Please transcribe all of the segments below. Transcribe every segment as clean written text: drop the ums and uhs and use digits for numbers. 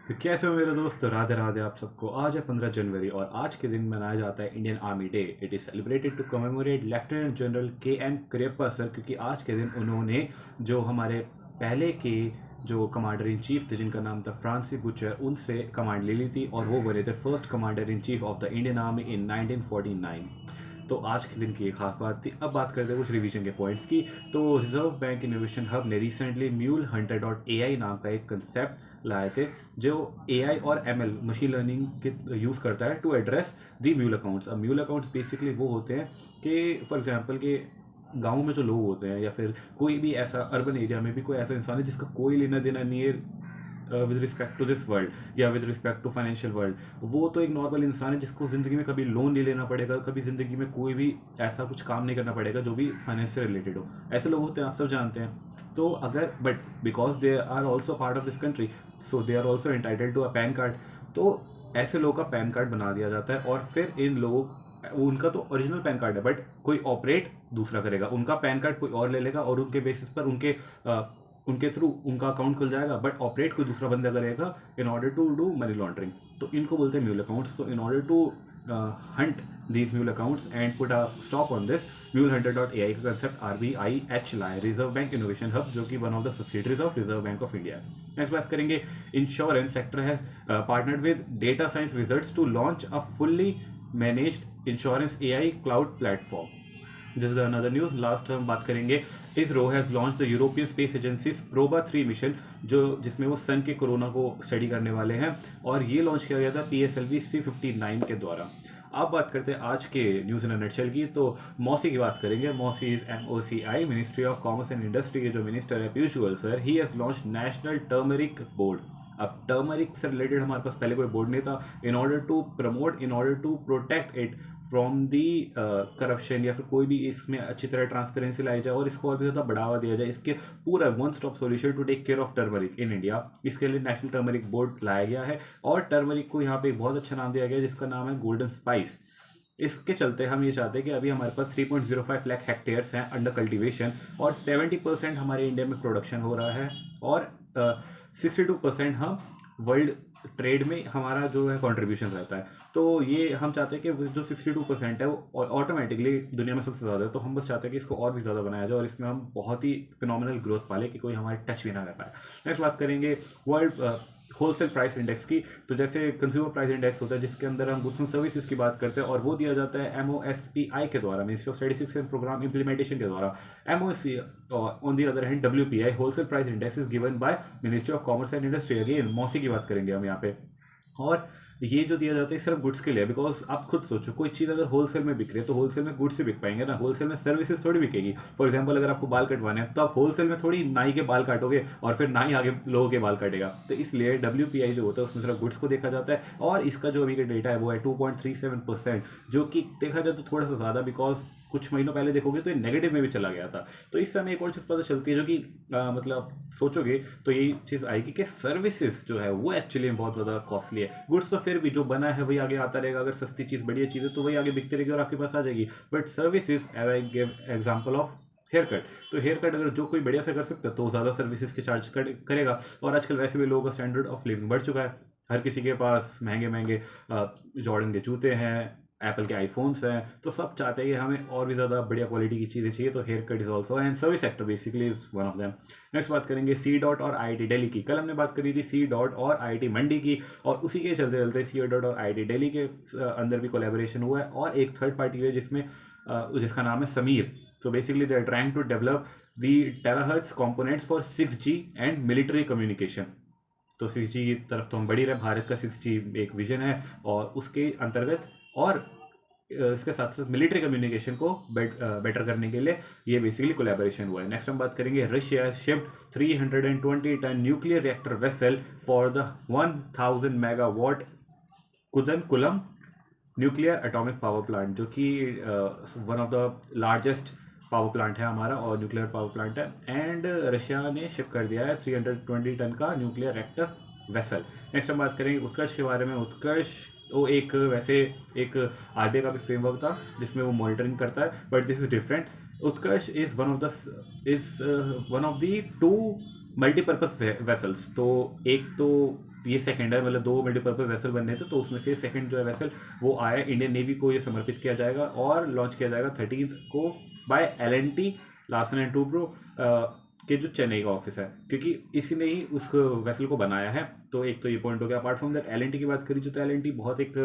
तो कैसे हो मेरे दोस्त। राधे राधे आप सबको। आज है 15 जनवरी और आज के दिन मनाया जाता है Indian army day. It is celebrated to commemorate lieutenant general KM Cariappa sir, क्योंकि आज के दिन उन्होंने जो हमारे पहले के जो कमांडर इन चीफ थे जिनका नाम था फ्रांसिस बुचर, उनसे कमांड ले ली थी और वो बने थे first commander in chief of the Indian army इन 1949। तो आज के दिन की एक खास बात थी। अब बात करते हैं कुछ रिवीजन के पॉइंट्स की। तो रिजर्व बैंक इनोवेशन हब ने recently mule Hunter dot AI नाम का एक कंसेप्ट लाए थे जो AI और ML मशीन लर्निंग के यूज़ करता है to address the mule accounts. अब म्यूल अकाउंट्स बेसिकली वो होते हैं कि फॉर एग्जांपल के गाँव में जो लोग होते हैं या फिर कोई भी ऐसा अर्बन एरिया में भी कोई ऐसा इंसान है जिसका कोई लेना देना नहीं है with respect to this world या with respect to financial world. वो तो एक नॉर्मल इंसान है जिसको ज़िंदगी में कभी लोन नहीं लेना पड़ेगा, कभी ज़िंदगी में कोई भी ऐसा कुछ काम नहीं करना पड़ेगा जो भी फाइनेंस से रिलेटेड हो। ऐसे लोग होते हैं, आप सब जानते हैं। तो अगर but because they are also part of this country, so they are also entitled to a PAN card. तो ऐसे लोगों का पैन कार्ड बना दिया जाता है और फिर इन लोगों उनका तो ओरिजिनल पैन कार्ड है बट कोई ऑपरेट दूसरा करेगा, उनका पैन कार्ड कोई और ले लेगा और उनके बेसिस पर उनके थ्रू उनका अकाउंट खुल जाएगा, बट ऑपरेट कोई दूसरा बंदा करेगा in order to do money laundering. तो इनको बोलते हैं म्यूल अकाउंट्स। तो in order to hunt these mule accounts and put a stop on this, mulehunter.ai का कंसेप्ट RBIH लाए, रिजर्व बैंक इनोवेशन हब, जो कि one of the subsidiaries of Reserve Bank of India. Next बात करेंगे, insurance sector has partnered with data science wizards to launch a fully managed insurance AI cloud platform. This is another news. Last हम बात करेंगे, ISRO has launch the European Space Agency's Proba 3 mission, जो जिसमें वो सन के corona को study करने वाले हैं, और ये लॉन्च किया गया था PSLV C59 के द्वारा। अब बात करते हैं आज के न्यूज़ इन अ नटशेल की। तो मौसी की बात करेंगे। MOCI is MOCI, Ministry of Commerce and Industry के जो मिनिस्टर है Piyush Goyal sir, he has launch National Turmeric Board. अब टर्मरिक से रिलेटेड हमारे पास पहले कोई बोर्ड नहीं था। In order to promote, in order to protect it from the corruption, या फिर कोई भी इसमें अच्छी तरह ट्रांसपेरेंसी लाई जाए और इसको और भी ज़्यादा बढ़ावा दिया जाए, इसके पूरा one stop solution to take care of turmeric in India. इसके लिए नेशनल टर्मरिक बोर्ड लाया गया है और टर्मरिक को यहाँ पे एक बहुत अच्छा नाम दिया गया है जिसका नाम है गोल्डन स्पाइस। इसके चलते हम ये चाहते हैं कि अभी हमारे पास 3.05 लाख हेक्टेयर्स हैं अंडर कल्टीवेशन और 70% हमारे इंडिया में प्रोडक्शन हो रहा है और 62% हम वर्ल्ड ट्रेड में हमारा जो है कंट्रीब्यूशन रहता है। तो ये हम चाहते हैं कि जो 62% है वो ऑटोमेटिकली दुनिया में सबसे ज़्यादा है, तो हम बस चाहते हैं कि इसको और भी ज़्यादा बनाया जाए और इसमें हम बहुत ही फिनोमिनल ग्रोथ पाले कि कोई हमारे टच भी ना कर पाए। नेक्स्ट बात करेंगे वर्ल्ड होलसेल प्राइस इंडेक्स की। तो जैसे कंज्यूमर प्राइस इंडेक्स होता है जिसके अंदर हम गुड्स एंड सर्विसेज की बात करते हैं और वो दिया जाता है MOSPI के द्वारा, Ministry of Statistics and Programme Implementation के द्वारा। MOSPI on the other hand WPI wholesale price index is given by Ministry of Commerce and Industry. Again MOCI की बात करेंगे हम यहाँ पे। और ये जो दिया जाता है सिर्फ गुड्स के लिए, बिकॉज आप खुद सोचो कोई चीज़ अगर होलसेल में बिक रही है तो होलसेल में गुड्स से बिक पाएंगे ना, होलसेल में सर्विसेज थोड़ी बिकेगी। फॉर एग्जांपल अगर आपको बाल कटवाने हैं तो आप होलसेल में थोड़ी नाई के बाल काटोगे और फिर नाई आगे लोगों के बाल काटेगा। तो इसलिए WPI जो होता है उसमें सिर्फ गुड्स को देखा जाता है और इसका जो अभी का डेटा है वो है 2.37%, जो कि देखा जाए तो थोड़ा सा ज़्यादा, बिकॉज कुछ महीनों पहले देखोगे तो ये नेगेटिव में भी चला गया था। तो इस समय एक और चीज़ पता चलती है जो कि मतलब सोचोगे तो यही चीज़ आएगी कि सर्विसेज जो है वो एक्चुअली बहुत ज़्यादा कॉस्टली है। गुड्स तो फिर भी जो बना है वही आगे आता रहेगा, अगर सस्ती चीज़ बढ़िया चीज़ है तो वही आगे बिकती रहेगी और आपके पास आ जाएगी। But services, as I give example of hair cut, तो हेयर कट अगर जो कोई बढ़िया से कर सकता है तो ज़्यादा सर्विसेज के चार्ज करेगा। और आजकल वैसे भी लोगों का स्टैंडर्ड ऑफ लिविंग बढ़ चुका है, हर किसी के पास महंगे महंगे जॉर्डन के जूते हैं, एप्पल के आईफोन्स हैं, तो सब चाहते हैं कि हमें और भी ज़्यादा बढ़िया क्वालिटी की चीज़ें चाहिए। तो hair cut is also and service sector basically is one of them. Next बात करेंगे C. और IIT दिल्ली की। कल हमने बात करी थी C. और IIT मंडी की, और उसी के चलते चलते C. और IIT दिल्ली के अंदर भी कोलैबोरेशन हुआ है और एक थर्ड पार्टी है जिसमें जिसका नाम है समीर। तो basically they are trying to develop the terahertz components for 6G and military communication. तो 6G की तरफ तो हम बढ़ी रहे, भारत का 6G एक विजन है और उसके अंतर्गत और इसके साथ साथ मिलिट्री कम्युनिकेशन को बेटर करने के लिए ये बेसिकली कोलैबोरेशन हुआ है। नेक्स्ट हम बात करेंगे, Russia shift 320 ton nuclear reactor vessel for the 1000 megawatt Kudankulam nuclear atomic power plant, जो कि one of the largest power plant है हमारा और न्यूक्लियर पावर प्लांट है, एंड रशिया ने शिप कर दिया है 320 टन का न्यूक्लियर रिएक्टर वेसल। नेक्स्ट हम बात करेंगे उत्कर्ष के बारे में। उत्कर्ष वो एक वैसे एक RBI का भी फ्रेमवर्क था जिसमें वो मॉनिटरिंग करता है, but this is different. Utkarsh is one of the two multipurpose vessels. तो एक तो ये सेकंड है, मतलब 2 मल्टीपर्पज वेसल बनने थे, तो उसमें से सेकंड जो है वेसल वो आया, इंडियन नेवी को ये समर्पित किया जाएगा और लॉन्च किया जाएगा 13 को bye L&T Larsen and Toubro के जो चेन्नई का ऑफिस है, क्योंकि इसी ने ही उस वेसल को बनाया है। तो एक तो ये पॉइंट हो गया। अपार्ट फ्रॉम दैट L&T की बात करी जो, तो L&T बहुत एक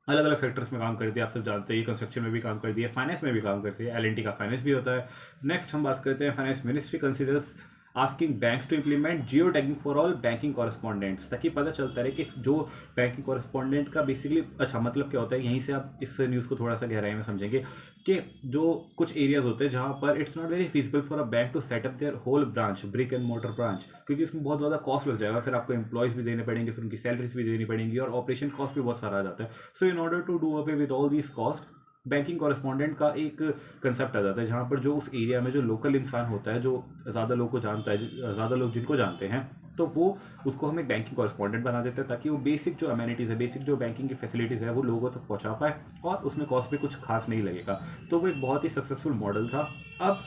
अलग अलग सेक्टर्स में काम करती है, आप सब जानते हैं, कंस्ट्रक्शन में भी काम करती है, फाइनेंस में भी काम करती है, L&T का फाइनेंस भी होता है। नेक्स्ट हम बात करते हैं, finance ministry considers asking banks to implement geo tagging for all banking correspondents, ताकि पता चलता रहे कि जो बैंकिंग कॉरेस्पॉन्डेंट का बेसिकली अच्छा मतलब क्या होता है। यहीं से आप इस न्यूज़ को थोड़ा सा गहराई में समझेंगे कि जो कुछ एरियाज होते हैं जहाँ पर it's not very feasible for a bank to set up their whole branch, brick and mortar branch, क्योंकि इसमें बहुत ज़्यादा कॉस्ट लग जाएगा, फिर आपको एम्प्लॉयज़ भी देने पड़ेंगे, फिर उनकी सैलरीज भी देनी पड़ेंगी और ऑपरेशन कॉस्ट भी बहुत सारा आ जाता है। So in order to do away with all these cost, banking correspondent का एक कंसेप्ट आ जाता है, जहाँ पर जो उस एरिया में जो लोकल इंसान होता है, जो ज़्यादा लोग को जानता है, ज़्यादा लोग जिनको जानते हैं, तो वो उसको हम एक बैंकिंग कॉरेस्पॉन्डेंट बना देते हैं, ताकि वो बेसिक जो अमेनिटीज़ है, बेसिक जो बैंकिंग की फैसिलिटीज़ है, वो लोगों तक पहुंचा पाए और उसमें कॉस्ट भी कुछ खास नहीं लगेगा। तो वो एक बहुत ही सक्सेसफुल मॉडल था। अब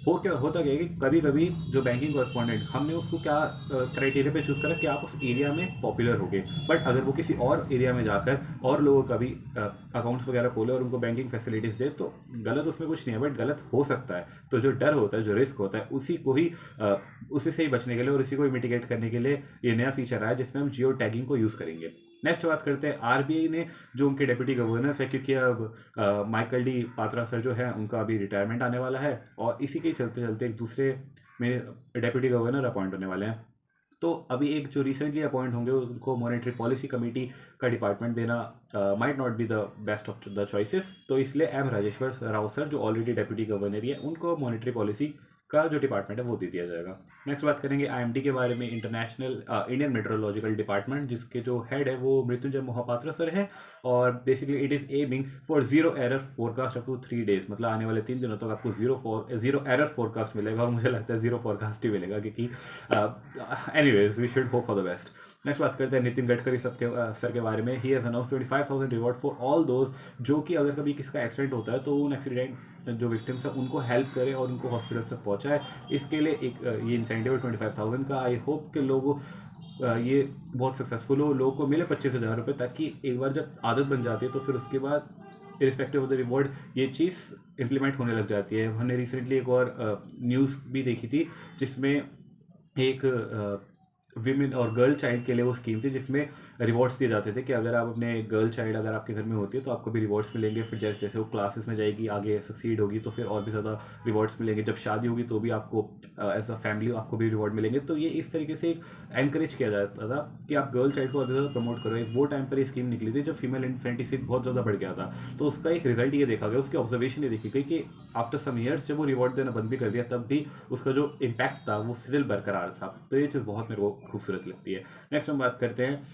होता क्या है कि कभी कभी जो बैंकिंग कॉरेस्पॉन्डेंट, हमने उसको क्या क्राइटेरिया पे चूज़ करा कि आप उस एरिया में पॉपुलर हो गए, बट अगर वो किसी और एरिया में जाकर और लोगों का भी अकाउंट्स वगैरह खोले और उनको बैंकिंग फैसिलिटीज़ दे, तो गलत उसमें कुछ नहीं है, बट गलत हो सकता है। तो जो डर होता है, जो रिस्क होता है, उसी को ही उसी से ही बचने के लिए और इसी को ही मिटिगेट करने के लिए ये नया फीचर आया, जिसमें हम जियो टैगिंग को यूज़ करेंगे। नेक्स्ट बात करते हैं, आरबीआई ने जो उनके डेप्यूटी गवर्नर्स है, क्योंकि अब माइकल डी पात्रा सर जो है उनका अभी रिटायरमेंट आने वाला है और इसी के चलते चलते एक दूसरे में डेप्यूटी गवर्नर अपॉइंट होने वाले हैं। तो अभी एक जो रिसेंटली अपॉइंट होंगे उनको मॉनेटरी पॉलिसी कमेटी का डिपार्टमेंट देना might not be the best of the choices, तो इसलिए एम राजेश्वर राव सर जो ऑलरेडी डेप्यूटी गवर्नर ही है, उनको मॉनेटरी पॉलिसी का जो डिपार्टमेंट है वो दे दिया जाएगा। नेक्स्ट बात करेंगे आईएमडी के बारे में, इंटरनेशनल इंडियन मेट्रोलॉजिकल डिपार्टमेंट, जिसके जो हेड है वो मृत्युंजय मोहपात्रा सर है, और basically it is aiming for zero error forecast up to 3 days, मतलब आने वाले 3 दिनों तक आपको जीरो एरर फोरकास्ट मिलेगा, और मुझे लगता है जीरो फोरकास्ट ही मिलेगा, क्योंकि anyways we should hope for the best. Next बात करते हैं नितिन गडकरी सर के बारे में। He has announce 25,000 reward for all those जो कि अगर कभी किसी का एक्सीडेंट होता है तो उन एक्सीडेंट जो विक्टिम्स है उनको हेल्प करे और उनको हॉस्पिटल तक पहुंचाए। इसके लिए एक ये इंसेंटिव है 25,000 का। आई होप कि लोगों ये बहुत सक्सेसफुल हो, लोगों को मिले 25,000 रुपये, ताकि एक बार जब आदत बन जाती है तो फिर उसके बाद इरिस्पेक्टिव ऑफ द रिवॉर्ड ये चीज़ इम्प्लीमेंट होने लग जाती है। हमने रिसेंटली एक और न्यूज़ भी देखी थी जिसमें एक विमेन और गर्ल चाइल्ड के लिए वो स्कीम थी, जिसमें रिवॉर्ड्स दिए जाते थे कि अगर आप अपने गर्ल चाइल्ड अगर आपके घर में होती है तो आपको भी रिवॉर्ड्स मिलेंगे, फिर जैसे जैसे वो क्लासेस में जाएगी आगे सक्सीड होगी तो फिर और भी ज़्यादा रिवॉर्ड्स मिलेंगे, जब शादी होगी तो भी आपको एज अ फैमिली आपको भी रिवॉर्ड मिलेंगे। तो ये इस तरीके से एनकरेज किया जाता था कि आप गर्ल चाइल्ड को और ज़्यादा प्रमोट करो। वो टाइम पर ये स्कीम निकली थी जब फीमेल इन्फेंटिसिड बहुत ज़्यादा बढ़ गया था, तो उसका एक रिजल्ट ये देखा गया, उसकी ऑब्जर्वेशन ये देखी गई कि आफ्टर सम ईयर्स जब वो रिवॉर्ड देना बंद भी कर दिया तब भी उसका जो इम्पैक्ट था वो स्टिल बरकरार था। तो ये चीज़ बहुत मेरे को खूबसूरत लगती है। नेक्स्ट हम बात करते हैं,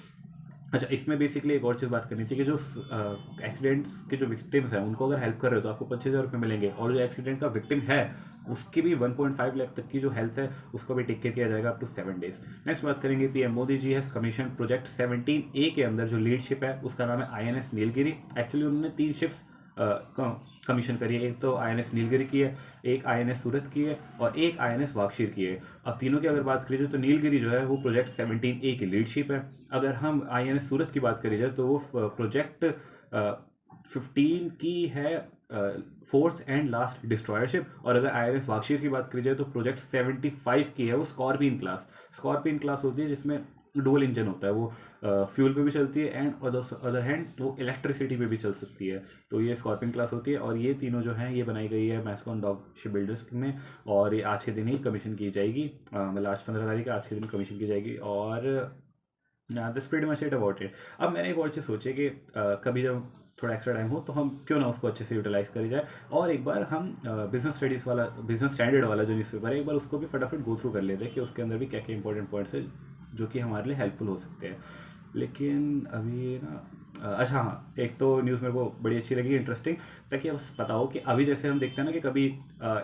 अच्छा इसमें बेसिकली एक और चीज़ बात करनी थी कि जो एक्सीडेंट्स के जो विक्टिम्स हैं उनको अगर हेल्प कर रहे हो तो आपको 25,000 रुपये मिलेंगे, और जो एक्सीडेंट का विक्टिम है उसकी भी 1.5 लाख तक की जो हेल्थ है उसको भी टेक केयर किया जाएगा अप टू 7 डेज। नेक्स्ट बात करेंगे PM Modi ji has commission project 17A के अंदर जो लीडशिप है उसका नाम है INS नीलगिरी। एक्चुअली उन्होंने 3 शिप्स कमीशन करी है, एक तो INS नीलगिरी की है, एक INS सूरत की है और एक INS वागशीर की है। अब तीनों की अगर बात करी जाए तो नीलगिरी जो है वो प्रोजेक्ट 17A की लीडशिप है। अगर हम INS सूरत की बात करी जाए तो वो प्रोजेक्ट 15 की है फोर्थ एंड लास्ट डिस्ट्रॉयरशिप, और अगर INS वागशीर की बात करी जाए तो प्रोजेक्ट 75 की है वो स्कॉर्पियन क्लास। स्कॉर्पियन क्लास होती है जिसमें डुअल इंजन होता है, वो फ्यूल पे भी चलती है एंड अदर हैंड वो इलेक्ट्रिसिटी पे भी चल सकती है। तो ये स्कॉर्पियन क्लास होती है, और ये तीनों जो हैं ये बनाई गई है मैस्कॉन डॉक शिप बिल्डर्स में, और ये आज के दिन ही कमीशन की जाएगी, मतलब आज 15 तारीख आज के दिन कमीशन की जाएगी। और this pretty much it about it. अब मैंने एक और चीज़ सोची कि कभी जब थोड़ा एक्स्ट्रा टाइम हो तो हम क्यों ना उसको अच्छे से यूटिलाइज करी जाए, और एक बार हम बिजनेस स्टडीज़ वाला, बिजनेस स्टैंडर्ड वाला जो न्यूज़पेपर है एक बार उसको भी फटाफट गो थ्रू कर लेते हैं कि उसके अंदर भी क्या क्या इंपॉर्टेंट पॉइंट्स है जो कि हमारे लिए हेल्पफुल हो सकते हैं। लेकिन अभी ना अच्छा हाँ, एक तो न्यूज़ मेरे को बड़ी अच्छी लगी, इंटरेस्टिंग, ताकि बस पता हो कि अभी जैसे हम देखते हैं ना कि कभी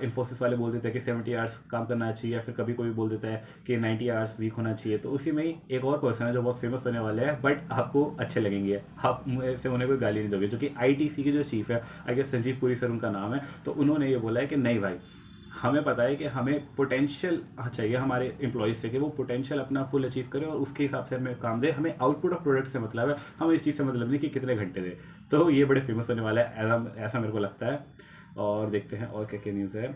इन्फोसिस वाले बोल देते हैं कि 70 आवर्स काम करना चाहिए, या फिर कभी कोई बोल देता है कि 90 आवर्स वीक होना चाहिए। तो उसी में ही एक और पर्सन है जो बहुत फेमस होने वाले हैं, बट आपको अच्छे लगेंगे, आप मुझे से उन्हें कोई गाली नहीं दोगे, जो कि ITC के जो चीफ है, I guess Sanjeev Puri sir उनका नाम है। तो उन्होंने ये बोला है कि नहीं भाई, हमें पता है कि हमें पोटेंशियल चाहिए हमारे एम्प्लॉयज़ से कि वो पोटेंशियल अपना फुल अचीव करें और उसके हिसाब से हमें काम दे। हमें आउटपुट ऑफ प्रोडक्ट से मतलब है, हमें इस चीज़ से मतलब नहीं कि कितने घंटे दे। तो ये बड़े फेमस होने वाला है, ऐसा मेरे को लगता है। और देखते हैं और क्या क्या न्यूज़ है।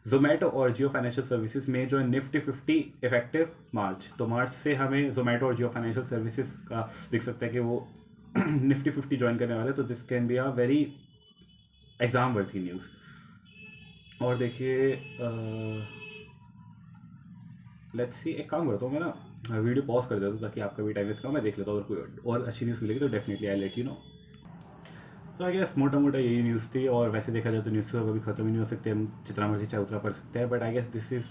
जोमेटो और जियो फाइनेंशियल सर्विसेज में जो है निफ्टी 50 इफेक्टिव मार्च, तो मार्च से हमें जोमेटो और जियो फाइनेंशियल सर्विसेज का दिख सकता है कि वो निफ्टी 50 ज्वाइन करने वाले, तो this can be a very exam worthy news. और देखिए लेट्स सी, एक काम करता हूँ मैं ना वीडियो पॉज कर देता हूँ ताकि आपका भी टाइम वेस्ट ना हो। मैं देख लेता हूँ, अगर कोई और अच्छी न्यूज़ मिलेगी तो definitely I let you know. तो आई गेस मोटा मोटा यही न्यूज़ थी। और वैसे देखा जाए तो न्यूज़ तो कभी खत्म ही नहीं हो सकते, हम जितना मर्जी चाहे उतना पढ़ सकते हैं। But I guess this is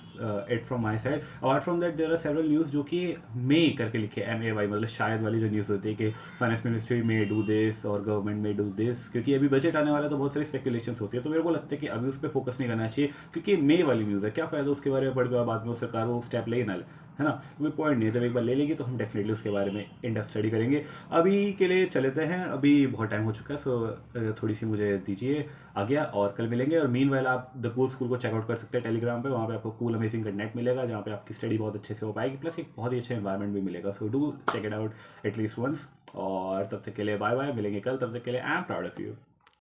it from my side. Apart from that there are several news जो कि मे करके लिखे, MAY, मतलब शायद वाली जो न्यूज़ होती है कि फाइनेंस मिनिस्ट्री में डू दिस और गवर्नमेंट में डू दिस, क्योंकि अभी बजट आने वाला है तो बहुत सारी स्पेकुलेशंस होती है। तो मेरे को लगता है कि अभी उस पर फोकस नहीं करना चाहिए, क्योंकि मे वाली न्यूज़ है, क्या फ़ायदा उसके बारे में पढ़ के बाद में वो सरकार वो स्टेप ले ना ले, है ना। कोई पॉइंट नहीं है। जब एक बार ले लेंगे तो हम डेफिनेटली उसके बारे में इन स्टडी करेंगे। अभी के लिए चलते हैं, अभी बहुत टाइम हो चुका है। सो थोड़ी सी मुझे दीजिए आ गया, और कल मिलेंगे। और मीन वाइल आप द कूल स्कूल को चेकआउट कर सकते हैं टेलीग्राम पे। वहाँ पे आपको कूल अमेजिंग कंटेंट मिलेगा जहाँ पे आपकी स्टडी बहुत अच्छे से हो पाएगी, प्लस एक बहुत ही अच्छा एनवायरनमेंट भी मिलेगा। So do check it out at least once. और तब तक के लिए बाय बाय, मिलेंगे कल। तब तक के लिए I am proud of you.